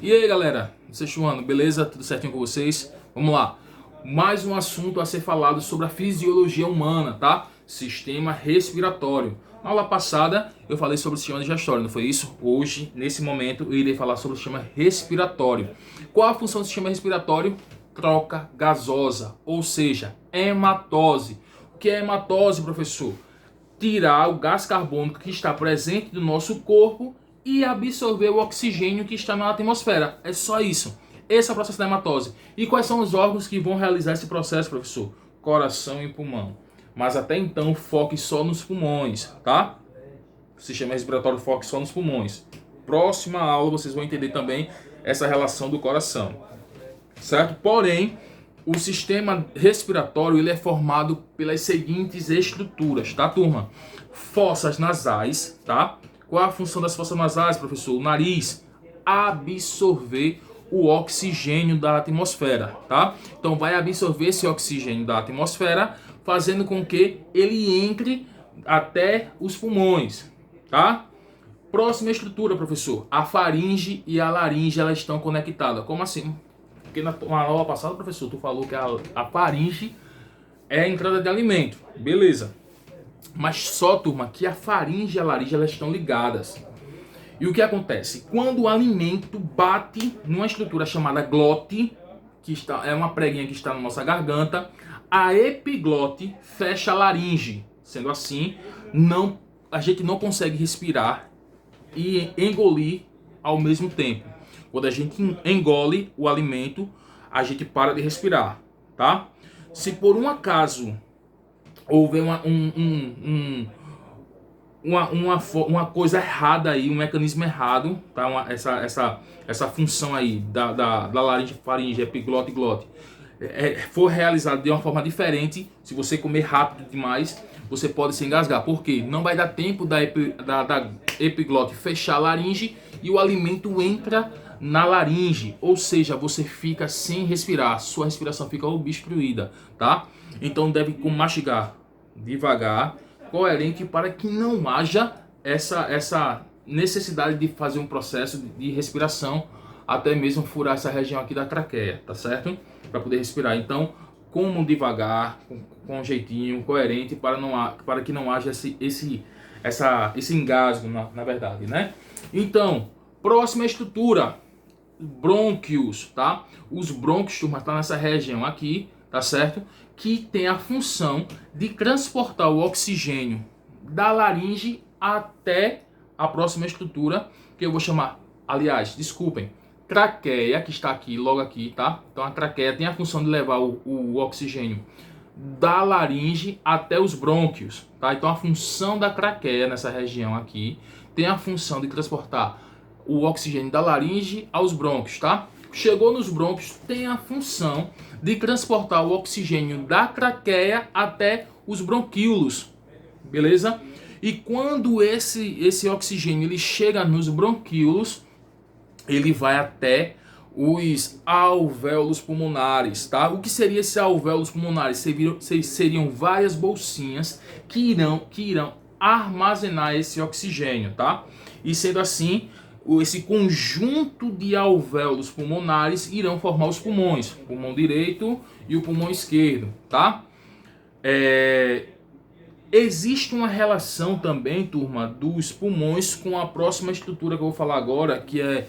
E aí galera, Sextuano, beleza? Tudo certinho com vocês? Vamos lá, mais um assunto a ser falado sobre a fisiologia humana, tá? Sistema respiratório. Na aula passada eu falei sobre o sistema digestório, não foi isso? Hoje, nesse momento, eu irei falar sobre o sistema respiratório. Qual a função do sistema respiratório? Troca gasosa, ou seja, hematose. O que é hematose, professor? Tirar o gás carbônico que está presente no nosso corpo e absorver o oxigênio que está na atmosfera. É só isso. Esse é o processo da hematose. E quais são os órgãos que vão realizar esse processo, professor? Coração e pulmão. Mas até então, foque só nos pulmões, tá? O sistema respiratório foque só nos pulmões. Próxima aula vocês vão entender também essa relação do coração, certo? Porém, o sistema respiratório ele é formado pelas seguintes estruturas, tá, turma? Fossas nasais, tá? Qual a função das fossas nasais, professor? O nariz absorver o oxigênio da atmosfera, tá? Então vai absorver esse oxigênio da atmosfera, fazendo com que ele entre até os pulmões, tá? Próxima estrutura, professor. A faringe e a laringe elas estão conectadas. Como assim? Porque na aula passada, professor, tu falou que a faringe é a entrada de alimento. Beleza. Mas só, turma, que a faringe e a laringe elas estão ligadas. E o que acontece? Quando o alimento bate numa estrutura chamada glote, é uma preguinha que está na nossa garganta, a epiglote fecha a laringe. Sendo assim, a gente não consegue respirar e engolir ao mesmo tempo. Quando a gente engole o alimento, a gente para de respirar, tá? Se por um acaso houver uma coisa errada aí, um mecanismo errado, tá? Essa função aí da laringe, faringe, epiglote e glote for realizado de uma forma diferente, se você comer rápido demais, você pode se engasgar. Por quê? Não vai dar tempo da epiglote fechar a laringe e o alimento entra na laringe, ou seja, você fica sem respirar, sua respiração fica obstruída, tá? Então deve mastigar devagar, coerente, para que não haja essa necessidade de fazer um processo de respiração, até mesmo furar essa região aqui da traqueia, tá certo? Para poder respirar. Então, como devagar, com um jeitinho coerente, para que não haja esse engasgo, na verdade, né? Então, próxima estrutura, brônquios, tá? Os brônquios, turma, tá nessa região aqui, tá certo? Que tem a função de transportar o oxigênio da laringe até a próxima estrutura, que eu vou chamar, aliás, desculpem, traqueia, que está aqui, logo aqui, tá? Então a traqueia tem a função de levar o oxigênio da laringe até os brônquios, tá? Então a função da traqueia nessa região aqui tem a função de transportar o oxigênio da laringe aos brônquios, tá? Chegou nos brônquios, tem a função de transportar o oxigênio da traqueia até os bronquíolos, beleza? E quando esse oxigênio ele chega nos bronquíolos, ele vai até os alvéolos pulmonares, tá? O que seria esses alvéolos pulmonares? Seriam várias bolsinhas que irão armazenar esse oxigênio, tá? E sendo assim, esse conjunto de alvéolos pulmonares irão formar os pulmões, o pulmão direito e o pulmão esquerdo, tá? Existe uma relação também, turma, dos pulmões com a próxima estrutura que eu vou falar agora, que é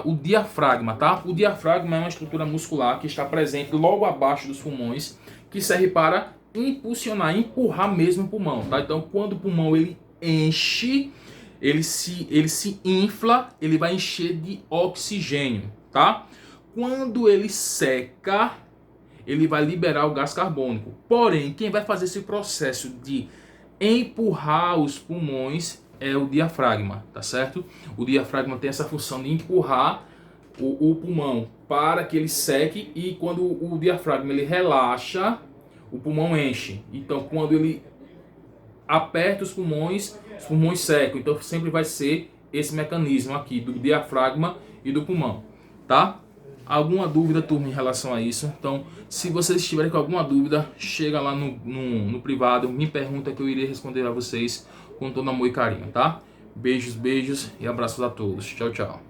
o diafragma, tá? O diafragma é uma estrutura muscular que está presente logo abaixo dos pulmões, que serve para impulsionar, empurrar mesmo o pulmão, tá? Então, quando o pulmão ele enche, ele se infla, ele vai encher de oxigênio, tá? Quando ele seca, ele vai liberar o gás carbônico. Porém, quem vai fazer esse processo de empurrar os pulmões é o diafragma, tá certo? O diafragma tem essa função de empurrar o pulmão para que ele seque, e quando o diafragma ele relaxa, o pulmão enche. Então, quando ele aperta os pulmões secam. Então sempre vai ser esse mecanismo aqui do diafragma e do pulmão, tá? Alguma dúvida, turma, em relação a isso? Então, se vocês estiverem com alguma dúvida, chega lá no privado, me pergunta que eu irei responder a vocês com todo amor e carinho, tá? Beijos, beijos e abraços a todos. Tchau, tchau.